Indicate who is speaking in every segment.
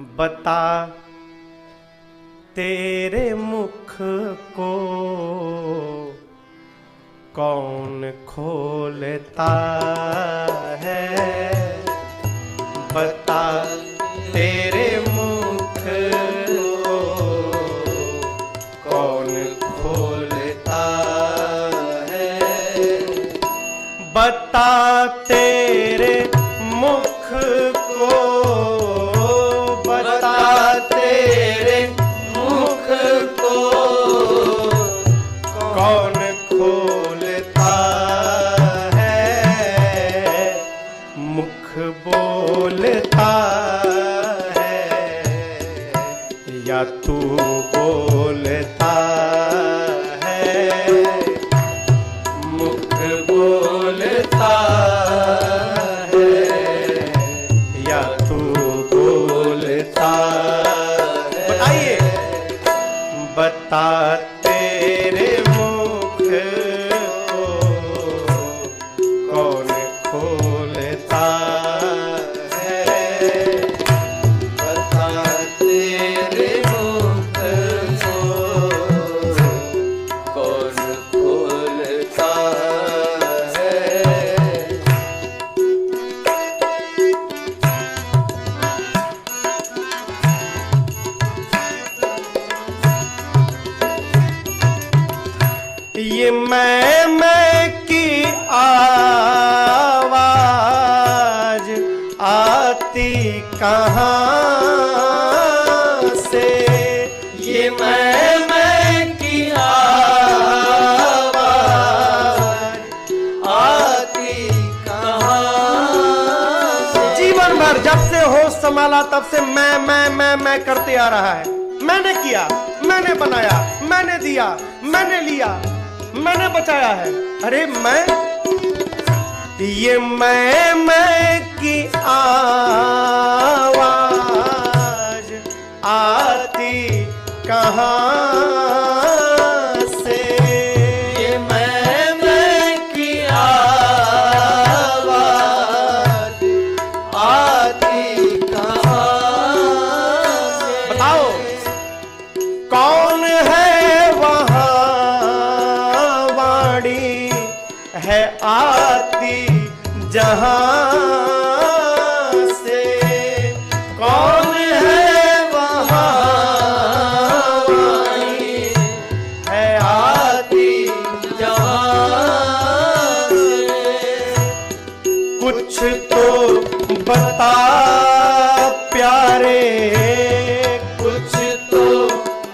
Speaker 1: बता तेरे मुख को कौन खोलता है। बता तेरे मुख को कौन खोलता है। बता तेरे मुख को, बता तेरे मुख को कौन खोलता है। मुख बोलता है या तू बोलता है। मुख बोलता है या तू बोलता है। बताइए, बता तेरे मुख को कौन खोलता है। बता तेरे मुख को कौन खोलता है। ये मैं की आवाज आती कहाँ से। ये मैं की आवाज आती कहाँ से। जीवन भर जब से होश संभाला तब से मैं करते आ रहा है। मैंने किया, मैंने बनाया, मैंने दिया, मैंने लिया, मैंने बचाया है। अरे ये मैं की आवाज आती कहाँ से। ये मैं की आवाज आती कहाँ से। बताओ कौन है वहाँ है आती जहां से। कौन है वहां है आती जहां से। कुछ तो बता प्यारे, कुछ तो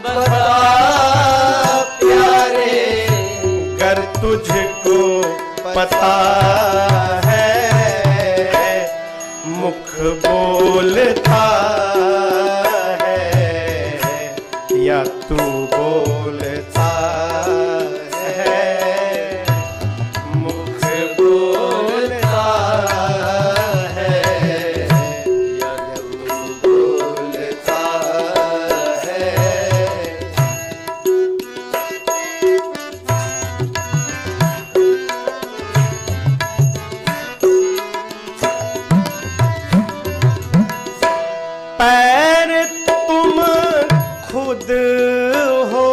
Speaker 1: बता प्यारे, गर तुझको पता है। मुख बोलता है या तू बोलता है। मुख बोलता है या तू बोलता है। पैर तुम खुद हो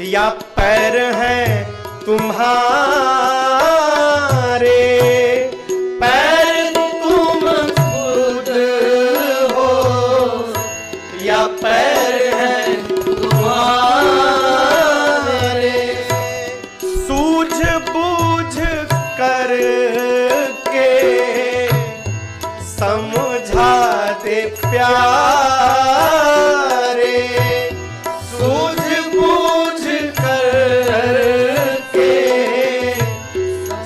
Speaker 1: या पैर हैं तुम्हारे। पैर तुम खुद हो या पैर हैं तुम्हारे। सूझ बूझ कर के समझा दे प्यारे। सूझ बूझ कर के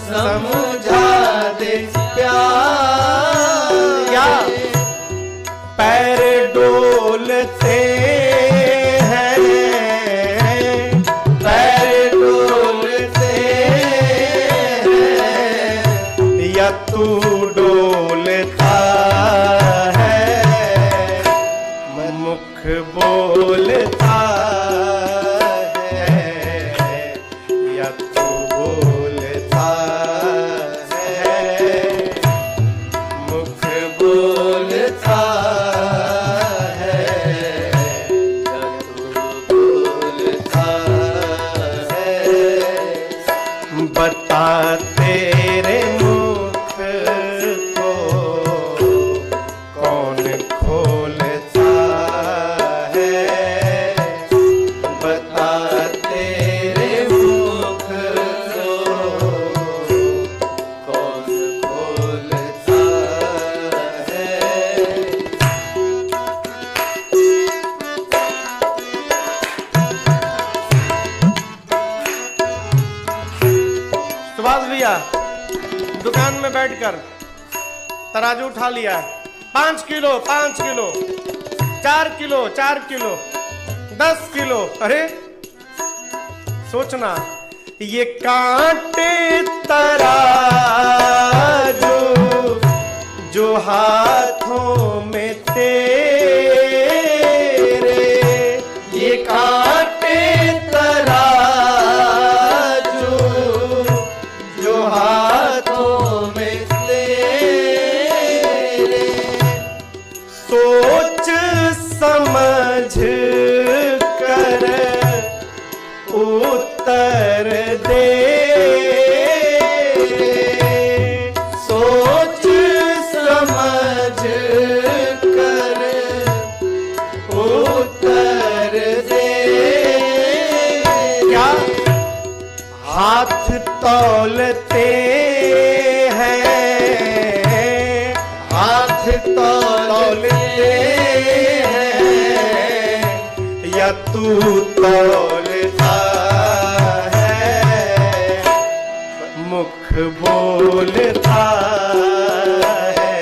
Speaker 1: समझा दे प्यारे। पैर डोलते हैं, पैर डोलते हैं या तू डोलता है। मुख बोलता है या तू बोलता है। मुख बोलता खोलता है बता तेरे मुख को कौन खोलता है। सुभाष भैया दुकान में बैठकर तराजू उठा लिया, 5 kilo 5 kilo, 4 kilo 4 kilo, 10 kilo. अरे सोचना, ये कांटे तराजू जो हाथों में तेरे, ये कांटे तराजू जो हाथों में तेरे, सोच समझ कर उत्तर दे, सोच समझ कर उत्तर दे। क्या हाथ तौलते हैं, हाथ तौलते हैं या तू तौलता है, मुख बोलता है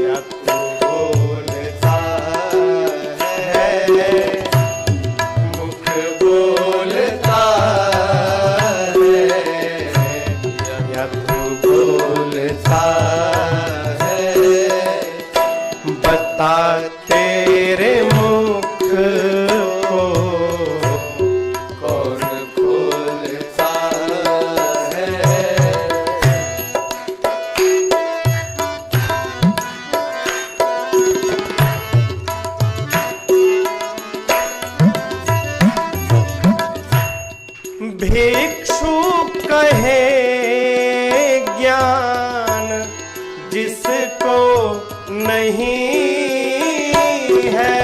Speaker 1: या तू बोलता है, मुख बोलता है या तू बोलता है। बता तेरे मुख को कौन खोलता है। भिक्षु कहे ज्ञान जिसको नहीं है,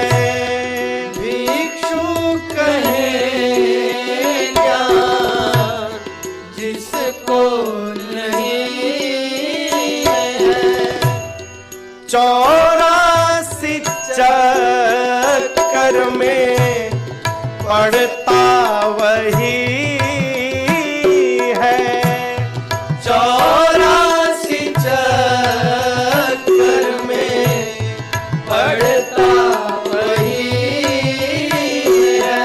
Speaker 1: भिक्षु कहे ज्ञान जिसको नहीं है, 84 चक्कर में पड़ता वही है, 84 चक्कर में पड़ता वही है।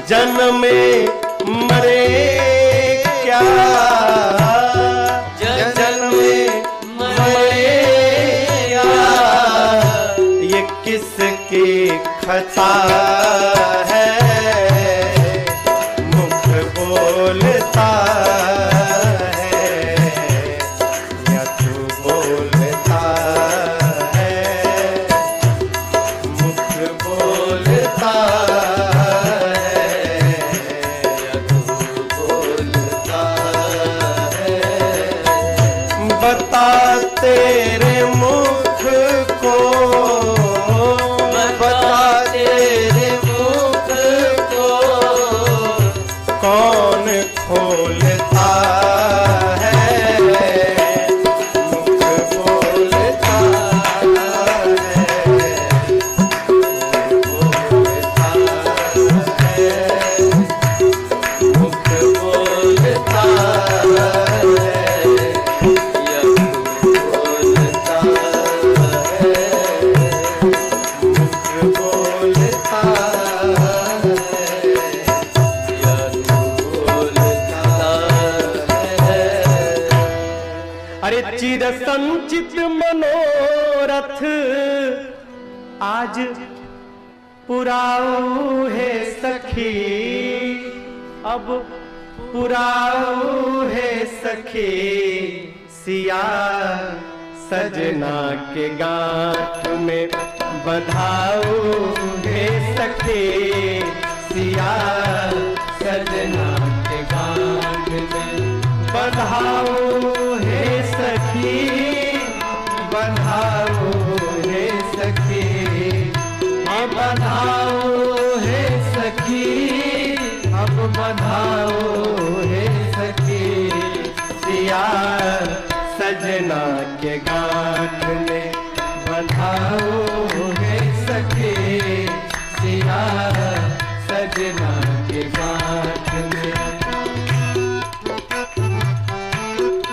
Speaker 1: जन्मे मरे क्या, जन्मे मरे क्या, ये किसकी खता है, मुख बोलता है या तू बोलता है, मुख बोलता है या तू बोलता है। बता तेरे मुख को, बता तेरे मुख को कौन खोलता है, मुख बोलता है, बोलता है, मुख बोलता है या तू बोलता है, मुख बोलता है या तू बोलता है। अरे चिर संचित मनोरथ आज पुराऊ है सखी, अब पुराऊ है सखी, सिया सजना के गांठ में बंधाऊ है सखी, सिया सजना के गांठ में बंधाऊ है सखी, बंधा
Speaker 2: बधाओगे सखे सिया सजना के गांठ में।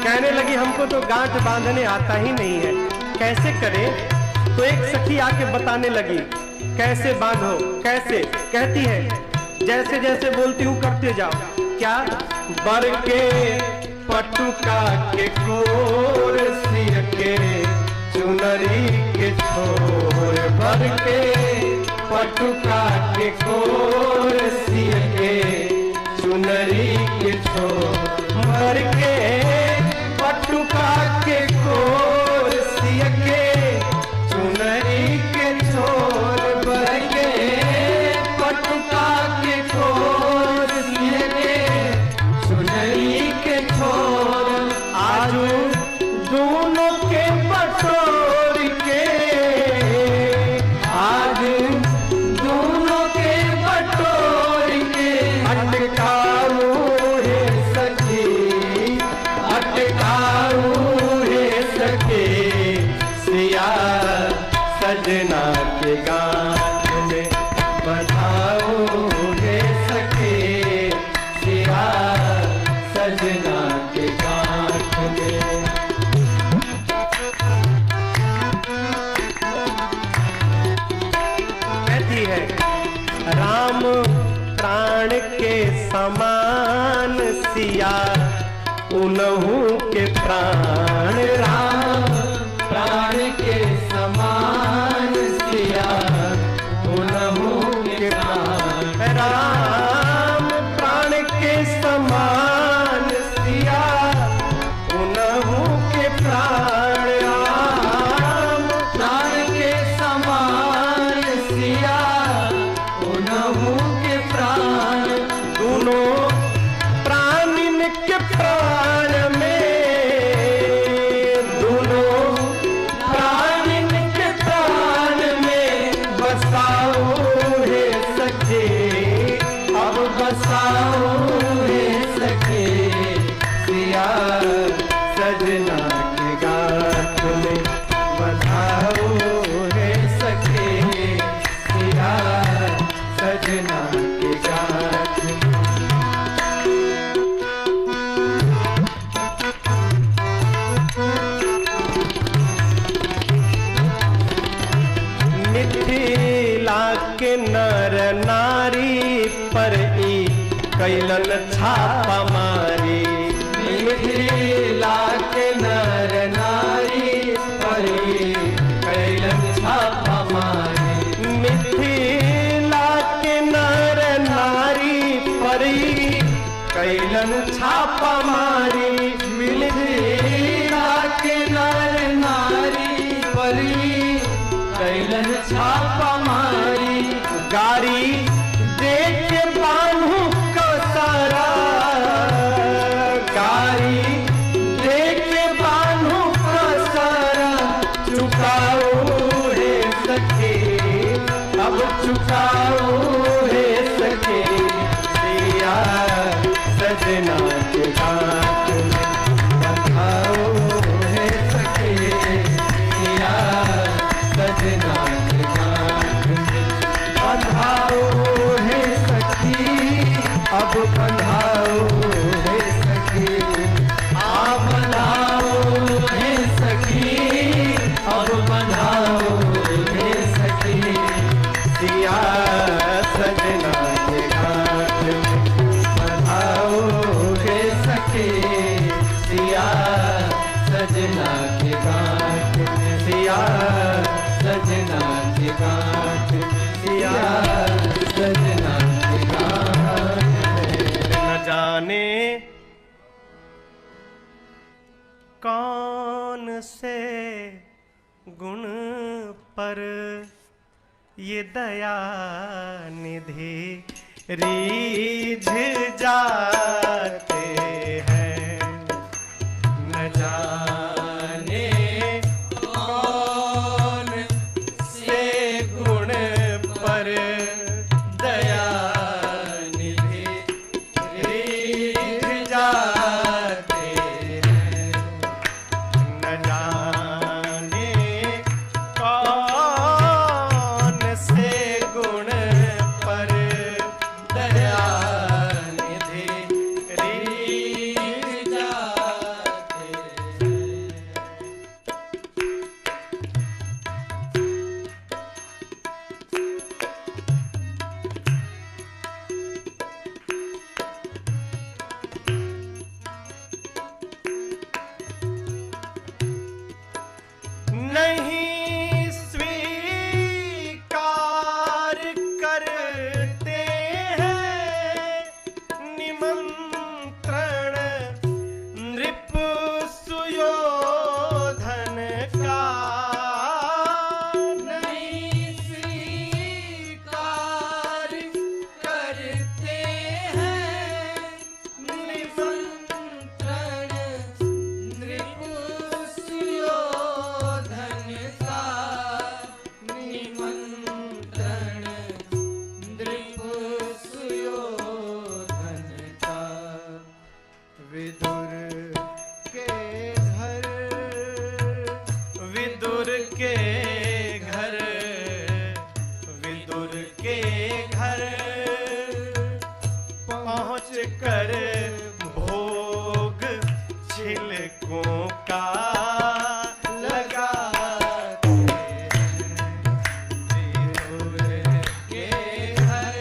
Speaker 1: कहने लगी हमको तो गांठ बांधने आता ही नहीं है, कैसे करें? तो एक सखी आके बताने लगी कैसे बांधो, कैसे। कहती है जैसे जैसे बोलती हूँ करते जाओ। क्या? बर के पटुका के कोर सिर के चुनरी के छोर, बर के पटुका के कोर सिर के चुनरी के छोर, बर के पटुका के कोर सिर के चुनरी के छोर, बर के पटुका के कोर सिर के चुनरी के छोर। आजू दोनों के बटोर के, आज दोनों के बटोर के अटकाऊ है सखी, अटकाऊ है सखी सिया सजना के गांठ में। बधाओगे सखी सिया सजना के गांठ में। कहती है राम प्राण के समान सिया उनहु के प्राण, राम प्राण के समान सिया उनहु के प्राण, राम प्राण के समान सिया उनहु के प्राण, राम प्राण के समान सिया उनहु के प्राण। दोनों प्राणिन के प्राण में, दोनों प्राणिन के प्राण में बसाओ है सखे, अब बसाओ है सखे सिया सजना के गांठ में। बधाओ है सखे सिया सजना के गांठ में। मिथिला के नर नारी पर ई कैलन छापा मारी, मिथिला के नर नारी पर ई कैलन छापा मारी, मिथिला के नर नारी पर ई कैलन छापा मारी, मिथिला के नर नारी पर ई कैलन छापा मारी। गारी देख के बांधू का सारा, गारी देख के बांधू का सारा, चुकाओ है सखे अब चुकाओ है सखे सिया सजना के गांठ में। बधाओ है सखे सिया सजना के गांठ में। बधाओ है सखी अब बधाओ है सखी, आ बधाओ है सखी अब बधाओ है सखी सिया सजना के गांठ में। बधाओ है सखी सिया सजना के गांठ में, सिया सजना के गांठ में, सिया सजना के गांठ में। न जाने कौन से गुण पर ये दया निधि रीझ जाते हैं, न जाने कौन से गुण पर दया निधि रीझ जाते हैं, न जाने कौन घर, विदुर के घर पहुँच कर भोग छिलकों का लगाते हैं। विदुर के घर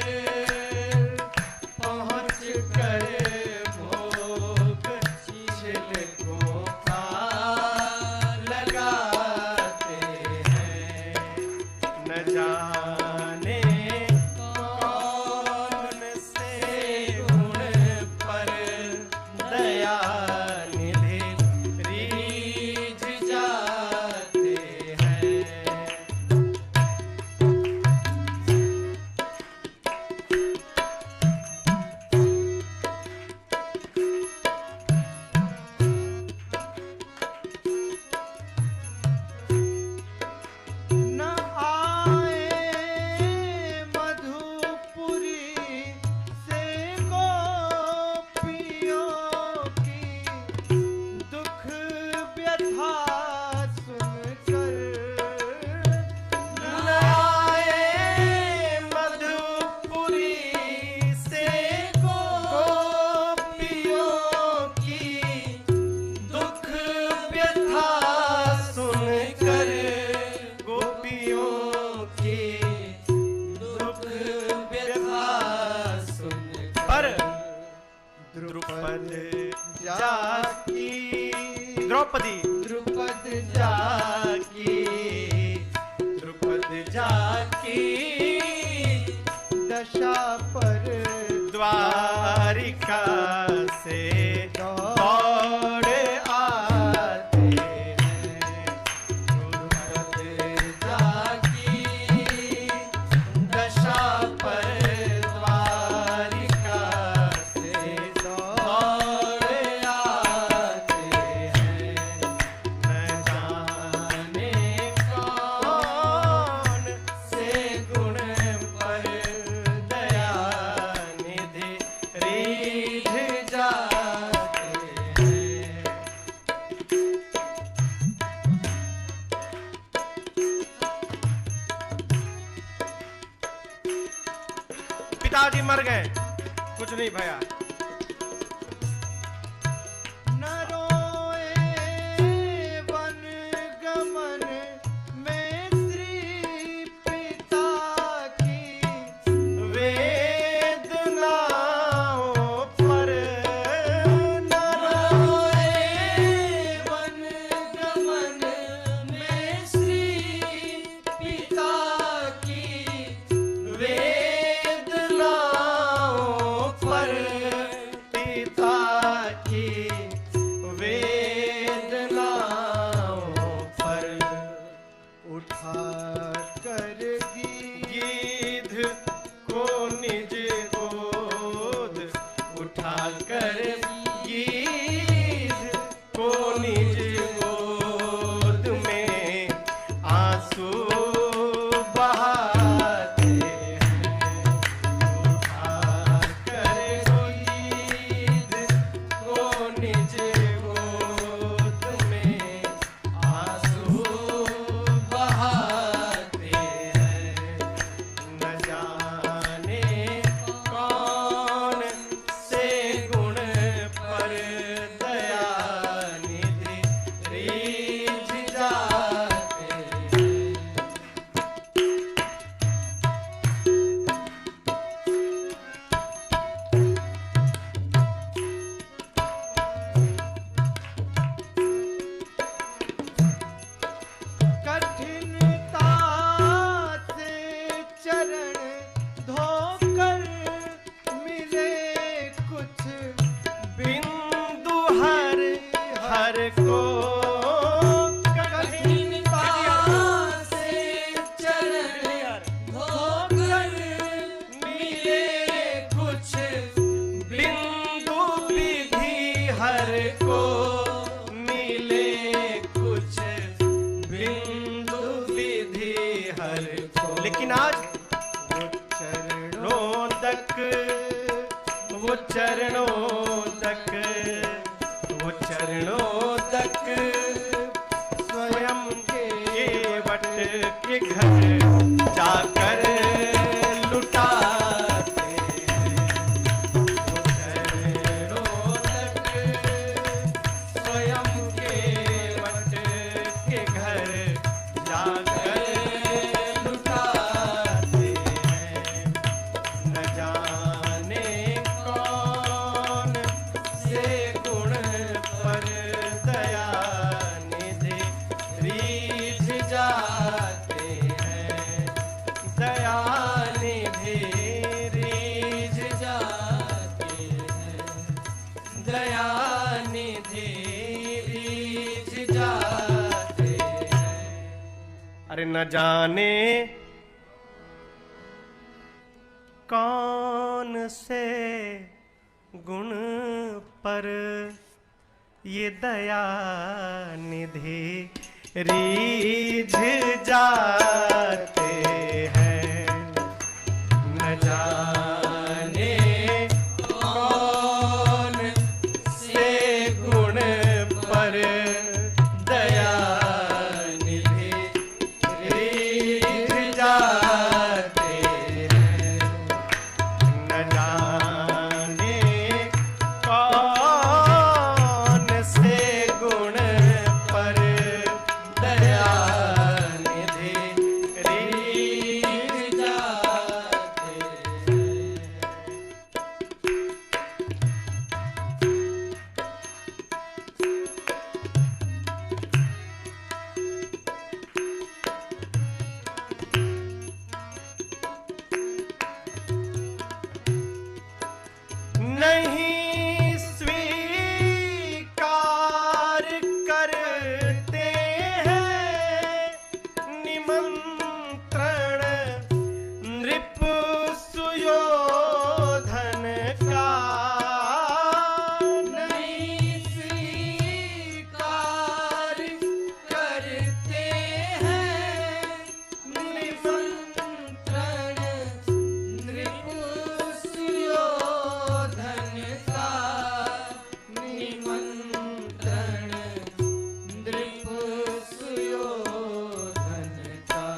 Speaker 1: पहुँच कर भोग छिलकों का लगाते हैं। न जाने कौन से गुण पर दया निधि रीझ जाते हैं।
Speaker 2: न आए मधुपुरी से गोपियों की दुख व्यथा सुनकर।
Speaker 1: न आए मधुपुरी से गोपियों की दुख व्यथा सुनकर, गोपियों की दुख व्यथा सुनकर। द्रुपद जाकी द्रौपदी
Speaker 2: द्रुपद
Speaker 1: जाकी द्रुपद जाकी
Speaker 2: दशा पर
Speaker 1: द्वारिका से दौड़ आते हैं। द्रुपद जाकी दशा पर द्वारिका से दौड़ आते हैं। न जाने कौन से गुण पर दया निधि रीझ जाते हैं। पिताजी मर गए, कुछ नहीं भया।
Speaker 2: न रोए वन गमन में श्री पिता की
Speaker 1: वेदनाओं पर न रोए
Speaker 2: वन गमन में श्री पिता की
Speaker 1: वेदनाओं पर, पिता की वेदनाओं पर।
Speaker 2: उठा कर
Speaker 1: गीध को निज गोद, उठा कर गीध को निज गोद में आंसू बहाते हैं। उठा कर गीध को निज गोद में आंसू बहाते हैं। न जाने कौन से गुण पर दया निधि रीझ जाते हैं।
Speaker 2: कठिनता से चरण धोकर मिले कुछ
Speaker 1: बिंदु हर हर को
Speaker 2: कठिनता से चरण धोकर
Speaker 1: मिले कुछ बिंदु विधि हर को मिले कुछ बिंदु विधि हर को। लेकिन आज चरणों तक वो चरणों तक वो चरणों तक स्वयं के वट के घर जाकर लुटाते हैं।
Speaker 2: शहरों तक स्वयं केवट
Speaker 1: के घर जाकर लुटाते हैं। न जाने कौन से गुण पर दया निधि रीझ जाते हैं। दया निधि रीझ
Speaker 2: जाते हैं,
Speaker 1: दया निधि रीझ जाते हैं। अरे न जाने कौन से गुण पर ये दया निधि रीझ जाते हैं। न जाने कौन से गुण पर दया निधि रीझ जाते हैं। न जाने कौन से गुण पर दया निधि रीझ
Speaker 2: जाते हैं।
Speaker 1: नहीं स्वीकार करते हैं निमंत्रण नृप सुयोधन का।
Speaker 2: नहीं स्वीकार करते हैं निमंत्रण नृप सुयोधन का। निमंत्रण नृप सुयोधन का।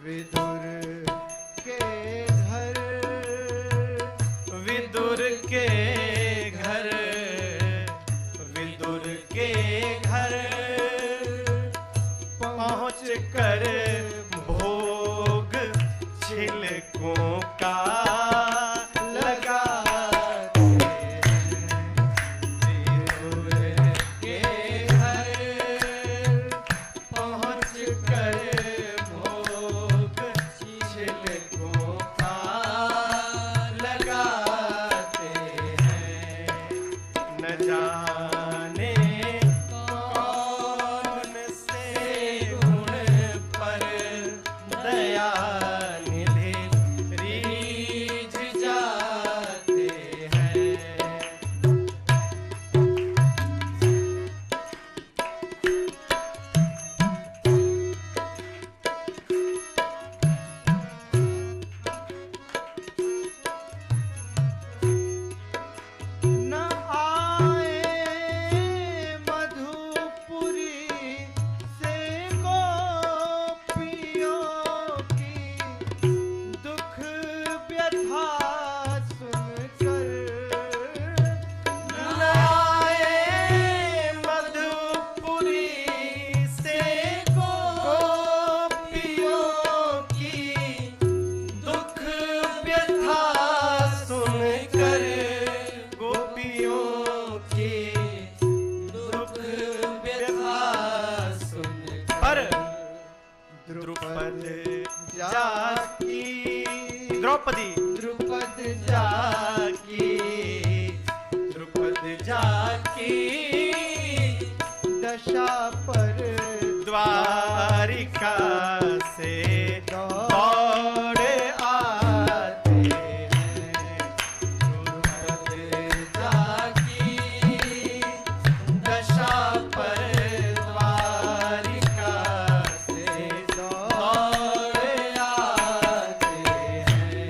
Speaker 2: विदुर के घर
Speaker 1: विदुर के घर विदुर के घर पहुँच कर भोग छिलकों का लगाते हैं। विदुर के घर पहुँच कर भोग छिलकों का लगाते हैं। न जाने कौन से गुण पर दया निधि रीझ जाते हैं।
Speaker 2: न आए मधुपुरी से गोपियों की दुख व्यथा सुनकर।
Speaker 1: न आए मधुपुरी से गोपियों की दुख व्यथा सुनकर। गोपियों की दुख व्यथा सुनकर। द्रुपद जाकी द्रौपदी
Speaker 2: द्रुपद
Speaker 1: जाकी द्रुपद जाकी
Speaker 2: दशा पर
Speaker 1: द्वारिका से दौड़ आते हैं। द्रुपद जाकी दशा पर द्वारिका से दौड़ आते हैं।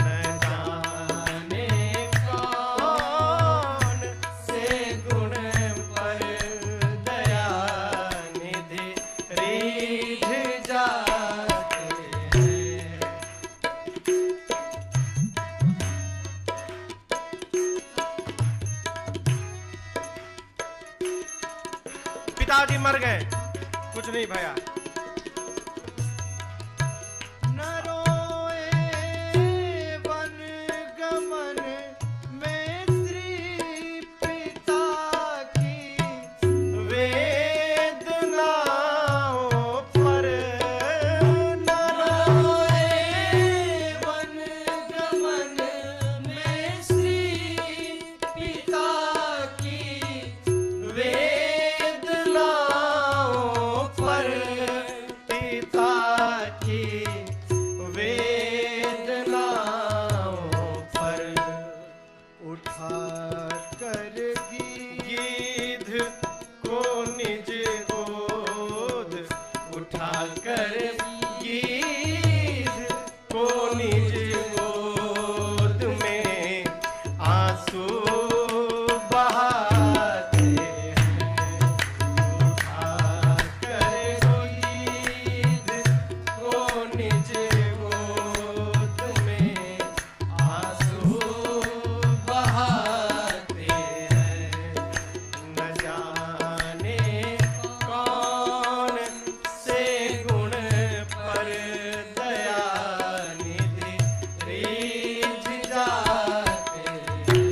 Speaker 1: न जाने कौन से गुण पर दया निधि रीझ मर गए, कुछ नहीं भया।
Speaker 2: न रोए वन गमन में श्री पिता की
Speaker 1: वेदनाओं पर, न
Speaker 2: रोए वन गमन में श्री पिता की
Speaker 1: वेदनाओं पर, पिता की वेदनाओं पर।
Speaker 2: उठा कर
Speaker 1: गीध को निज गोद, उठा कर गीध को निज गोद में आंसू बहाते हैं। उठा कर गीध को निज गोद में आंसू बहाते हैं। न जाने कौन से गुण पर दया निधि रीझ जाते हैं।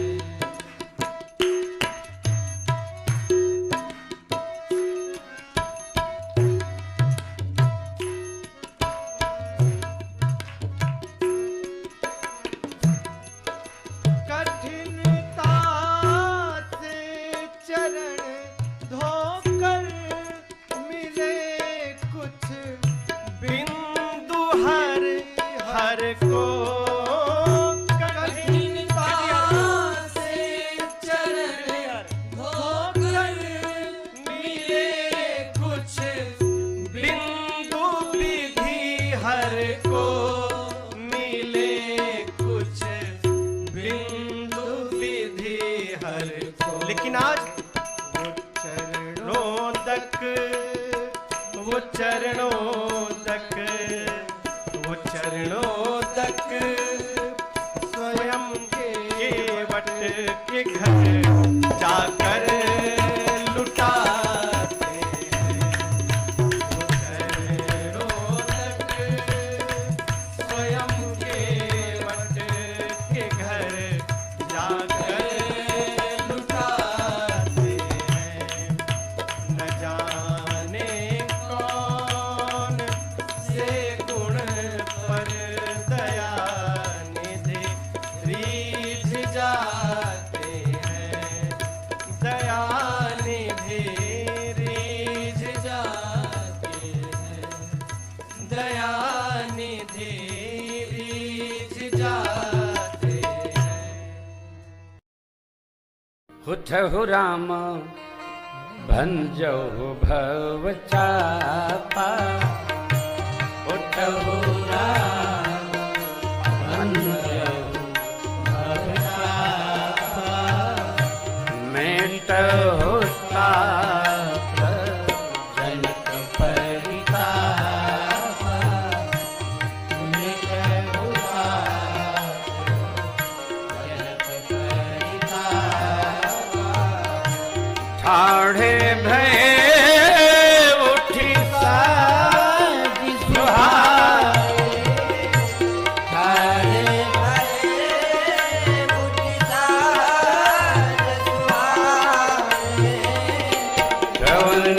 Speaker 2: कठिनता से चरण धोकर मिले कुछ
Speaker 1: बिंदु हर हर को
Speaker 2: कठिनता से चरण धोकर मिले कुछ
Speaker 1: बिंदु विधि हर को मिले कुछ बिंदु विधि हर को। लेकिन आज चरणों तक, वो चरणों तक, वो चरणों तक स्वयं के वट के घर जाकर लुटाते हैं। वो चरणों तक स्वयं के वट के घर जाकर लुटाते हैं। न जाने कौन से गुण पर दया निधि रीझ जाते हैं। दया निधि रीझ जाते हैं। दया निधि रीझ जाते हैं।
Speaker 3: हुथहु राम भंजहु भव चापा, हुथहु राम भंजहु भव चापा, मेटहु ताप जनक परितापा, मेटहु ताप जनक परितापा। ठाढ़े भय उठी साजी सुहाए, ठाढ़े भय उठी साजी सुहाए, कवन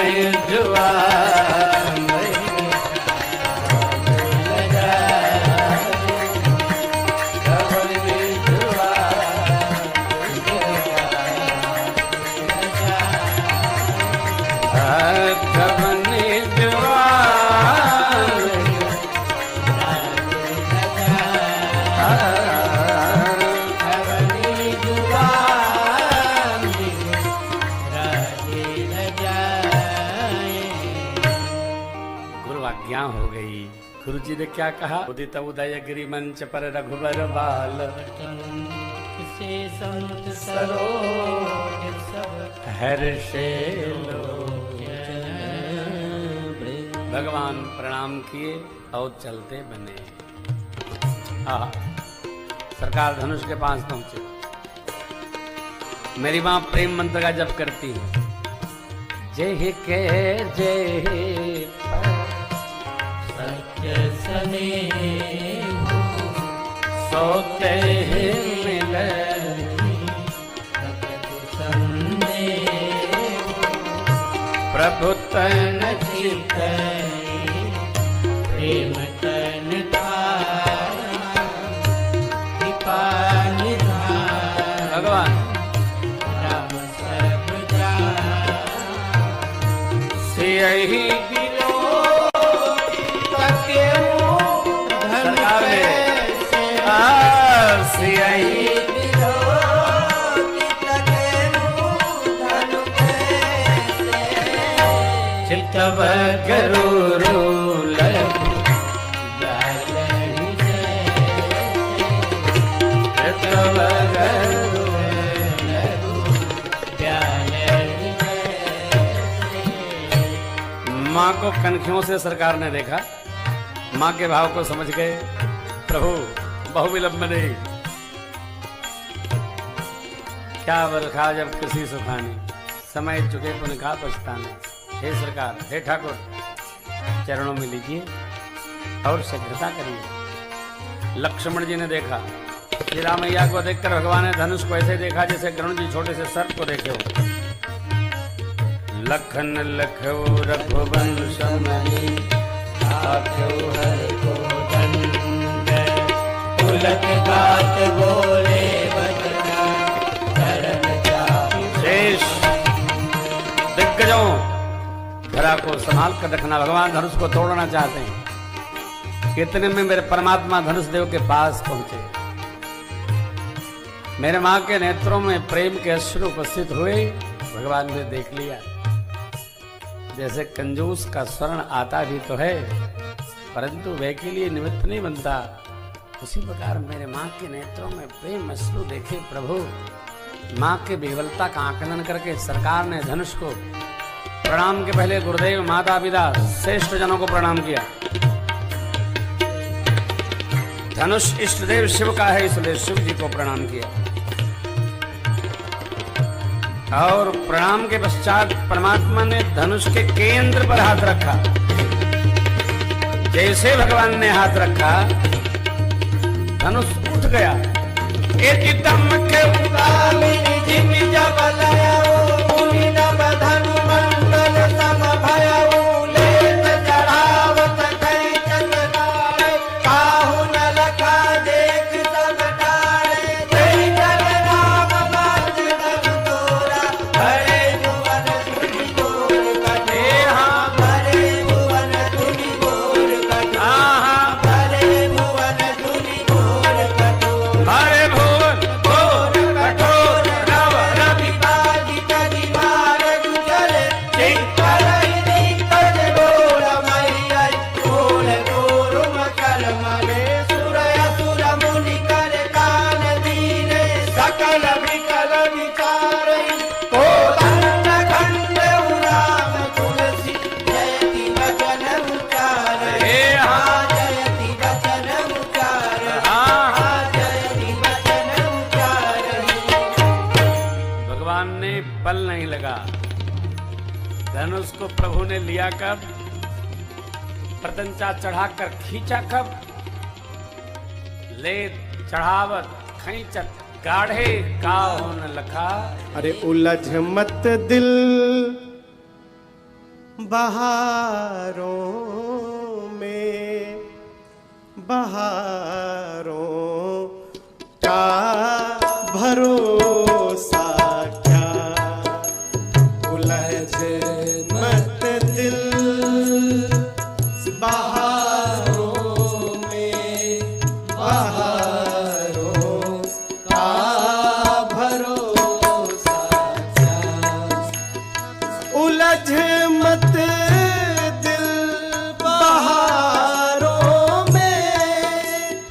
Speaker 3: जुआन हो गई। गुरु जी ने क्या कहा? उदित उदय गिरि मंच पर रघुबर बाल, से संत सरोज सब हर्षे भगवान प्रणाम किए और चलते बने। सरकार धनुष के पास पहुंचे। मेरी मां प्रेम मंत्र का जप करती है। जय के जय सत्य स्नेह सोते मिले प्रभु तन चित प्रेम तन भगवान राम सब यही सरकार चितव गरुरु माँ को कनखियों से सरकार ने देखा, माँ के भाव को समझ गए। प्रभु बहुविलंब नहीं, क्या बरखा जब किसी सुखानी, समय चुके पुण्य का पछताने। हे सरकार, हे ठाकुर, चरणों में लीजिए और शीघ्रता करिए। लक्ष्मण जी ने देखा, श्री रामैया को देखकर भगवान ने धनुष को ऐसे देखा जैसे गरुण जी छोटे से सर्प को देखे हो। लखन लखो रघुवंश मणि आख्यो हर को दंड उलट गात बोले बजना शरण जाहि शेष। दिग्गजों, धरा को संभाल कर रखना। भगवान धनुष को तोड़ना चाहते हैं। कितने में मेरे परमात्मा धनुष देव के पास पहुंचे। मेरे मां के नेत्रों में प्रेम के अश्रु उपस्थित हुए। भगवान ने देख लिया। जैसे कंजूस का स्वर्ण आता भी तो है परंतु वह के लिए निमित्त नहीं बनता, उसी प्रकार मेरे माँ के नेत्रों में प्रेम अश्रु देखे प्रभु। माँ के विह्वलता का आकलन करके सरकार ने धनुष को प्रणाम के पहले गुरुदेव, माता पिता, श्रेष्ठ जनों को प्रणाम किया। धनुष इष्टदेव शिव का है, इसलिए शिव जी को प्रणाम किया। और प्रणाम के पश्चात परमात्मा ने धनुष के केंद्र पर हाथ रखा। जैसे भगवान ने हाथ रखा, धनुष उठ गया। एकदम के उदामिनी जिमि जब लयाओ, मुनि नभ धनु मंडल सम भयाओ, लेत चढ़ावत कई चतनारे, काहू न लखा देख सब डारे, जय जग राम बाज तब तोरा, भरे भुवन धुनि गोर कटे। हाँ, भरे भुवन धुनि गोर कटे। हाँ, भरे भुवन धुनि गोर कठोर, भरे भुवन गोर कठोर, नव रवि बाजी तजी मारग चले, चिंकर निकल गोर मैया, गोर गोर मकर मले, सुर असुर मुनि कर कान दीने, सकल विकल विचारे, कोदंड खंड उराम तुलसी, जयति वचन उचारे। हाँ, जयति वचन उचारे। हाँ, जयति वचन उचारे। भगवान ने बल नहीं लगा। धनुष को प्रभु ने लिया कब? प्रतंचा चढ़ाकर खींचा कब? ले चढ़ावत खींचत गाढ़े काहू न लखा।
Speaker 1: अरे उलझ मत दिल बहारों में, बहारों का भरोसा क्या। उलझ मत दिल बहारों में, बहारों का भरोसा क्या। उलझ मत दिल बहारों में,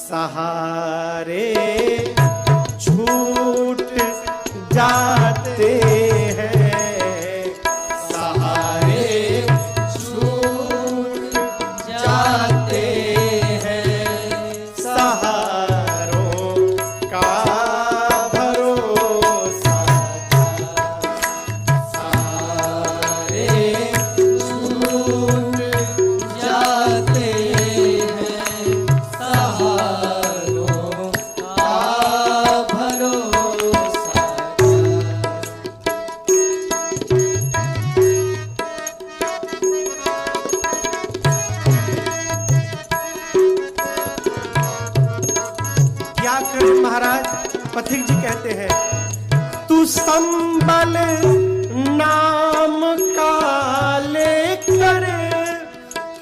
Speaker 1: सहारे छूट जाते हैं, सहारे छूट जाते हैं, सहारों का भरोसा सहारे छूट जाते हैं, सहारों का भरोसा। क्या करें महाराज? पथिक जी कहते हैं, तू संबल नाम का लेकर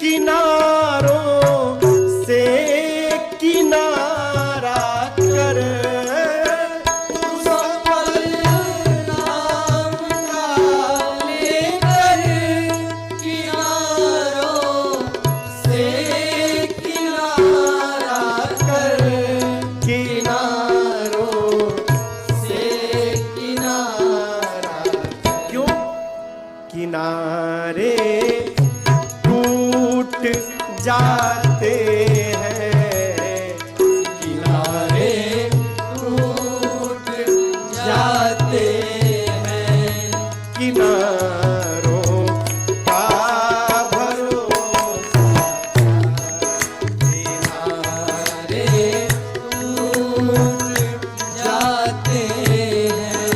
Speaker 1: किनारों से किनारा कर, तू संबल नाम का लेकर किनारों से किनारा कर, किनारों से किनारा। क्यों? किनारे टूट जाते हैं, किनारे टूट जाते हैं, किनारों का भरोसा, किनारे टूट जाते हैं,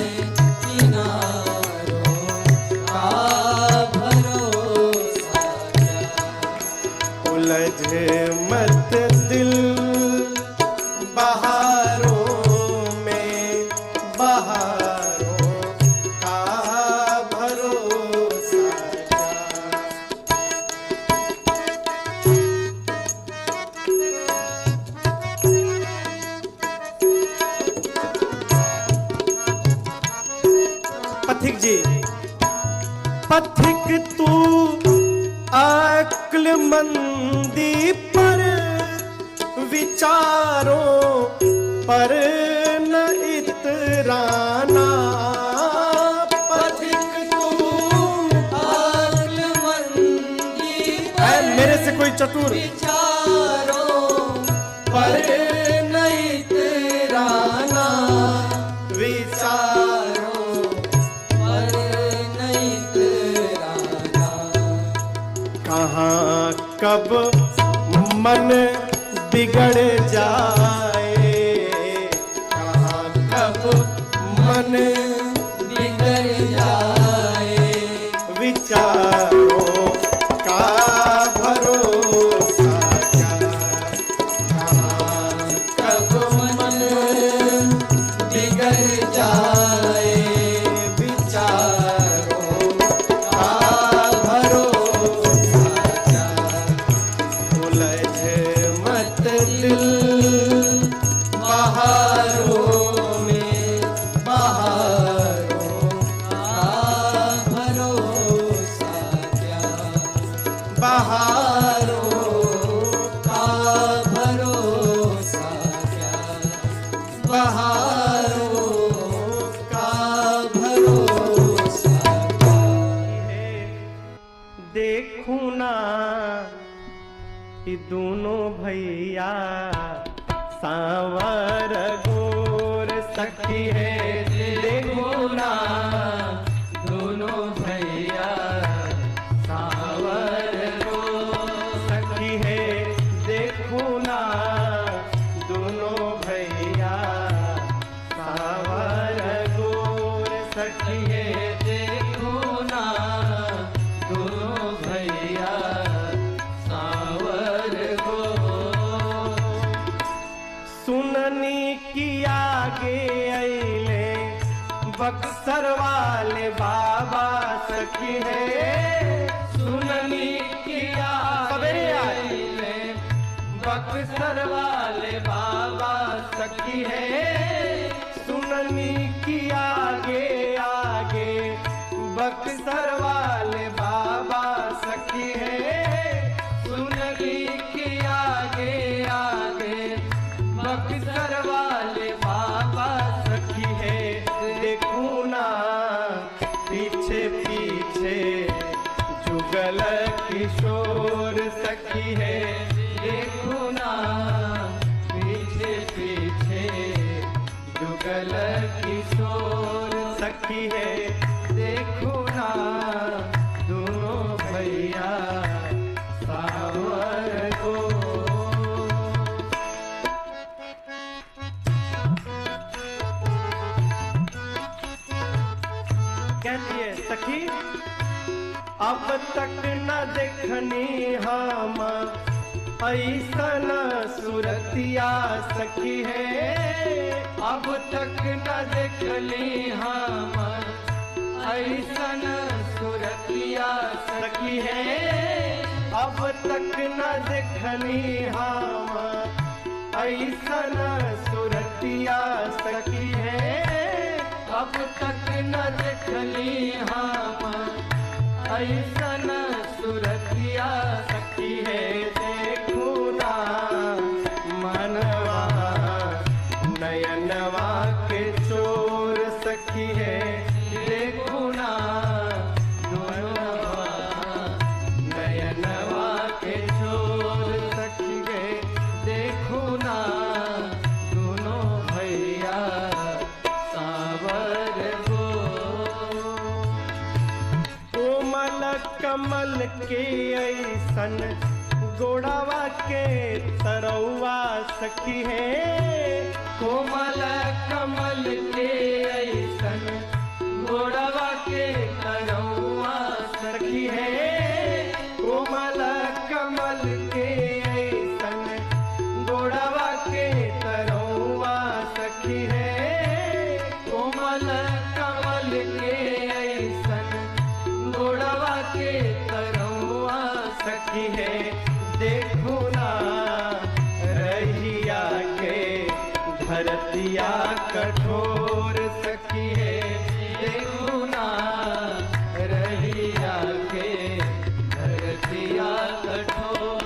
Speaker 1: किनारों का भरोसा। उलझ मत दिल बहारों में, बहारों का भरोसा। पथिक जी, पथिक तू अक्लमंदी पर विचारों पर न इतराना, पथिक तू अक्लमंदी है मेरे से कोई चतुर, विचारों पर न इतराना, विचारों पर न इतराना। कहाँ कब मन बिगड़ जाए, कहाँ कब मन बिगड़ जाए, विचारों का भरोसा क्या, कहाँ कब मन बिगड़ जाए, विचारों का भरोसा क्या। उलझ मत दिल बहारों में, बहारों का भरोसा क्या, बहारों का भरोसा क्या, बहारों का भरोसा क्या। देखूं ना कि दोनों भैया सांवर गोर सखी है, देखो ना दोनों भैया सांवर गोर सखी है, देखो ना दोनों भैया सांवर गोर सखी है, देखो ना दोनों भैया सांवर गोर। सुननी की आगे अइले बक्सर वाले बाबा सखी है, सुननी की आगे अइले बक्सर वाले बाबा सखी है, सुननी की आगे आगे बक्सर वाले बाबा सखी है, सुननी की आगे आगे कहती है सखी, अब तक न देखनी हम ऐसन सूरतिया सखी है,
Speaker 2: अब तक न देखली हम ऐसन सूरतिया
Speaker 1: सखी है, अब तक न देखनी हम ऐसन सूरतिया सखी है,
Speaker 2: अब तक न देखली हम ऐसन सूरतिया
Speaker 1: सखी है। देखू ना मनवा नयनवा के चोर सखी है, देखू ना दोनों नयनवा के चोर सखी है, देखू ना दोनों भैया
Speaker 2: सावर गो।
Speaker 1: कोमल कमल के ऐसन गोड़ावा के तरौआ सखी है,
Speaker 2: कोमल कमल के ऐसन गोड़वा के तरौआ
Speaker 1: सखी है, कोमल कमल के ऐसन गोड़ावा के तरौआ सखी है,
Speaker 2: कोमल कमल के ऐसन गोड़वा के तरौआ
Speaker 1: सखी है। देखो ना रहिया के धरतिया कठोर सखी है,
Speaker 2: देखू ना रहिया के धरतिया कठोर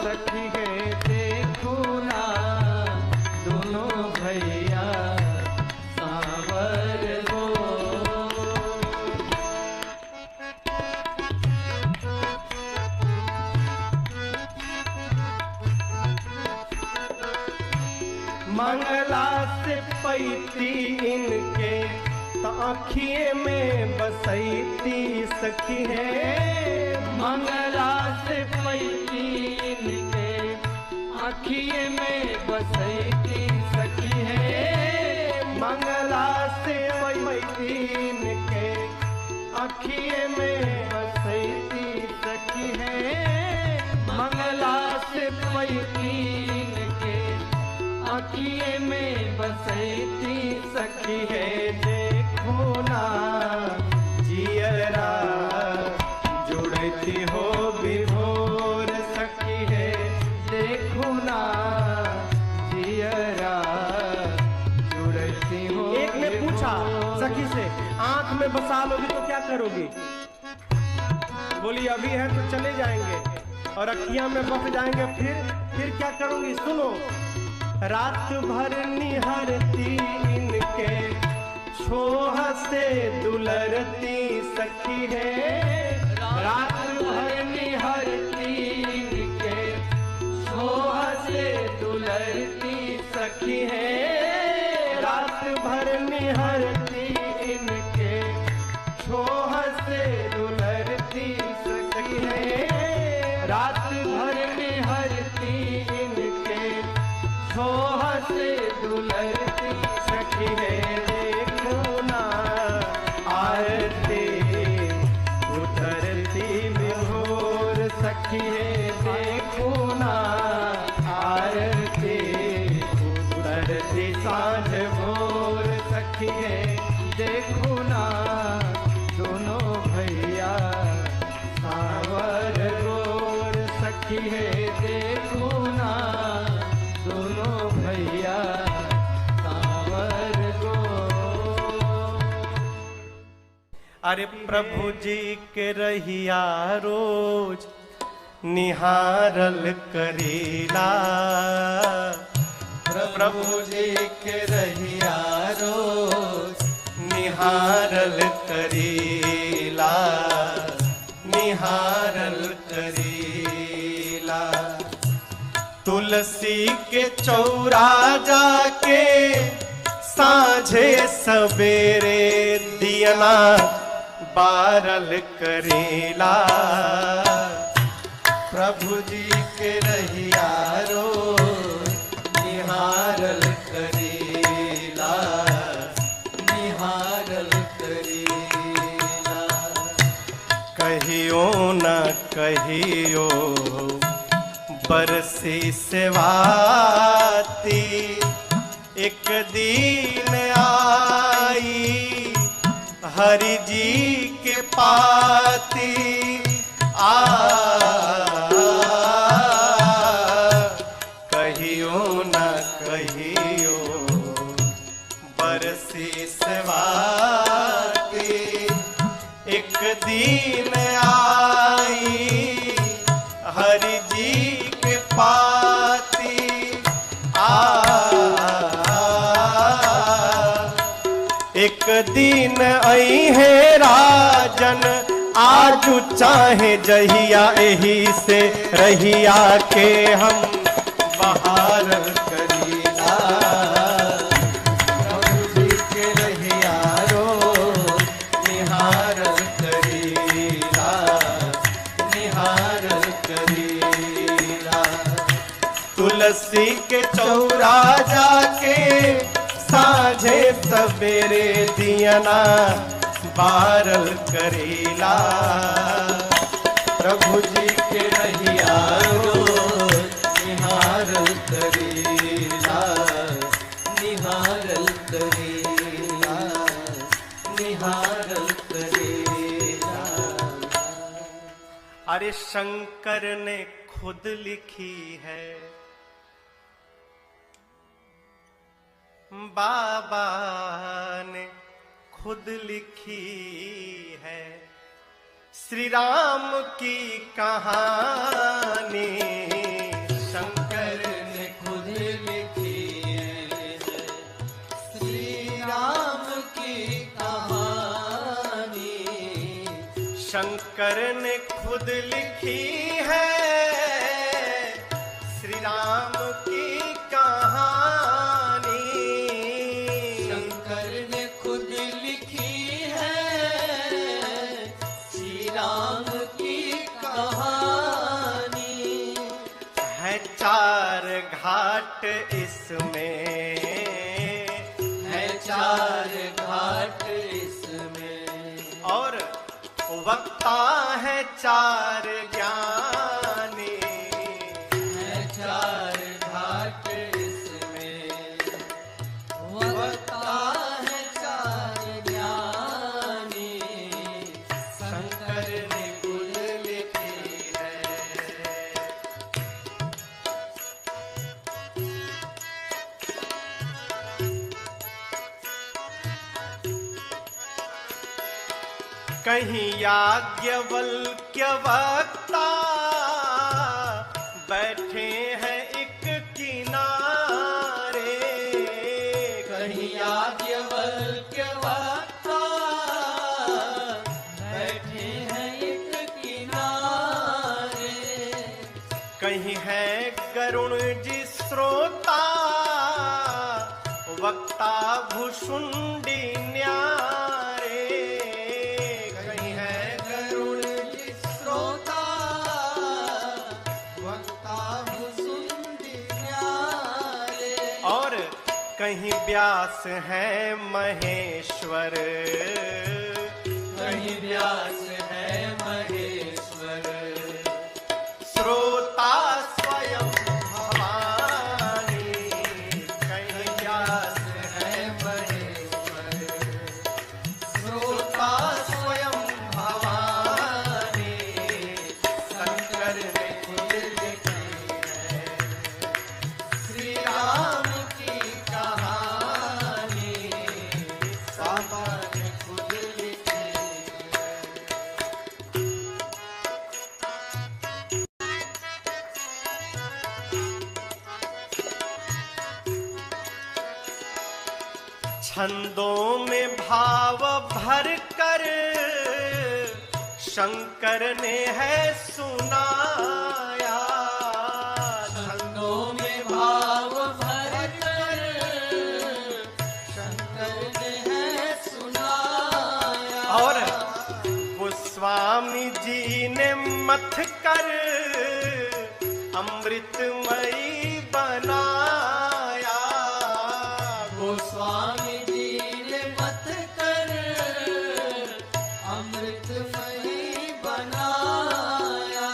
Speaker 1: सखी है।
Speaker 2: देखू ना दोनों भैया सावर गो।
Speaker 1: मंगला से पैती इनके आँखिए में बसैती सखी है,
Speaker 2: मंगला से पैती इनके आँखिए में बसैती सखी है,
Speaker 1: मंगला से पैती इनके आँखिए में बसैती सखी है,
Speaker 2: मंगला से पैती इनके आँखिए में बसैती
Speaker 1: सखी है। देखो ना जियरा जुड़ती हो विभोर सखी है, देखो ना जियरा जुड़ती हो। एक ने पूछा सखी से, आंख में बसा लोगी तो क्या करोगी? बोली अभी है तो चले जाएंगे और अखियां में बस जाएंगे, फिर क्या करूंगी? सुनो, रात भर निहरती इनके छोह से दुलरती सखी है,
Speaker 2: रात भर निहरती इनके छोह से दुलरती
Speaker 1: सखी है, रात भर निहरती इनके छोह से दुलरती सखी है,
Speaker 2: रात भर निहरती इनके छोह से दुलरती
Speaker 1: सखी है। देखो ना आरती उतरती विभोर सखी है, देखो ना आरती उतरती साँझ भोर सखी है, देखो ना दोनों भैया सावर गोर सखी है, देखो ना दोनों भैया सावर गो। अरे प्रभु जी के रहिया रोज निहारल करीला, प्रभु जी के रहिया रोज निहारल करीला, निहारल करीला। तुलसी के चौरा जाके साँझे सवेरे दियना बारल करेला, प्रभु जी के रहिया रोज निहारल करेला, निहारल करेला। कहियो बरसी सेवाती, एक दिन आई हरि जी के पाती। कहियो न कहियो बरसी सेवाती, एक दिन आई हरि जी के पाती। एक दिन आई है राजन, आजू चाहे जहिया एही से रहिया के हम बहार करीला। प्रभु जी के रहिया रो निहार करीला, निहार करीला। तुलसी के चौरा जाके साझे सवेरे दियना बारल करीला। प्रभु जी के रहिया निहारल करीला, निहारल करीला, निहारल करीला। अरे शंकर ने खुद लिखी है, बाबा ने खुद लिखी है, श्री राम की कहानी शंकर ने खुद लिखी है। श्री राम की कहानी शंकर ने खुद लिखी है, श्री राम की कहानी शंकर ने खुद लिखी है, श्री राम की कहानी। है चार घाट इसमें, है चार घाट इसमें, और वक्ता है चार ज्ञानी। है चार घाट इसमें, वक्ता है चार ज्ञानी शंकर ने खुद लिखी है। कहीं याज्ञवल्क्य वक्ता बैठे हैं एक किनारे। कहीं याज्ञवल्क्य वक्ता बैठे हैं एक किनारे। कहीं है गरुण जी श्रोता, वक्ता भुषुंडी न्यारे। कहीं है गरुण जी श्रोता, वक्ता भुषुंडी न्यारे। और कहीं व्यास है महेश्वर, कहीं व्यास है महेश्वर, श्रोता स्वयं भवानी। कहीं व्यास है महेश्वर, श्रोता स्वयं भवानी शंकर ने खुद लिखी है। श्री राम की कहानी बाबा ने खुद लिखी है। छंदों में भाव भर कर शंकर ने है सुनाया। छंदों में भाव भर कर शंकर ने है सुनाया। और गोस्वामी जी ने मथ कर अमृतमयी बनाया। गोस्वामी जी ने मथ कर अमृतमयी बनाया।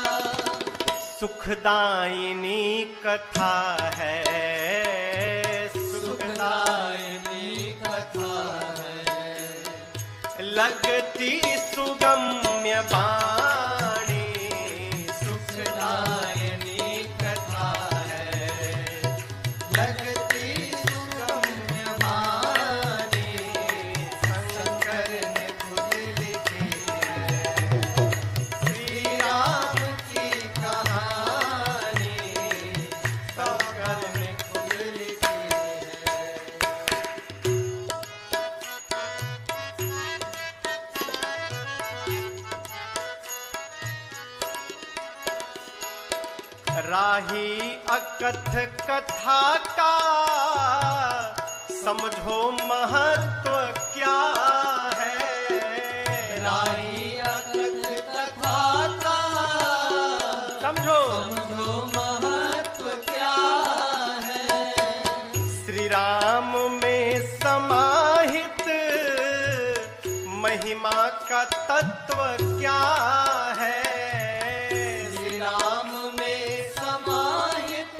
Speaker 1: सुखदायिनी कथा है,
Speaker 2: सुखदायिनी कथा है,
Speaker 1: लगती सुगम्य वाणी,
Speaker 2: सुखदायिनी कथा है, लगती सुगम्य वाणी, शंकर ने खुद लिखी है, श्री राम की कहानी, शंकर ने खुद लिखी है।
Speaker 1: राही अकथ कथा का समझो महत्व क्या है,
Speaker 2: राही अकथ कथा का
Speaker 1: समझो
Speaker 2: समझो महत्व क्या है,
Speaker 1: श्री राम में समाहित महिमा का तत्व क्या है,
Speaker 2: श्री राम में समाहित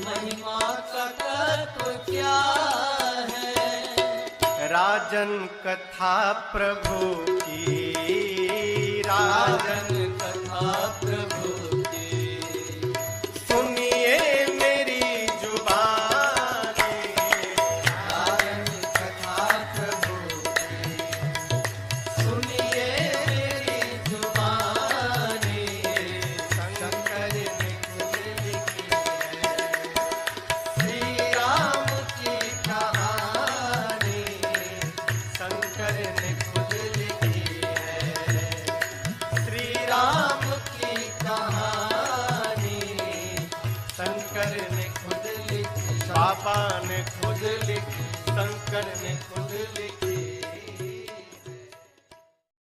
Speaker 2: महिमा का तत्व क्या है,
Speaker 1: राजन कथा प्रभु की, राजन
Speaker 2: राजन कथा प्रभु की,
Speaker 1: सुनिए मेरी जुबानी,
Speaker 2: राजन कथा प्रभु की, सुनिए मेरी जुबानी, शंकर ने खुद लिखी है, श्री राम की कहानी,
Speaker 1: शंकर ने खुद लिखी है,
Speaker 2: श्री राम की कहानी,
Speaker 1: शंकर ने
Speaker 2: खुद लिखी,
Speaker 1: बाबा ने खुद लिखी, शंकर ने खुद लिखी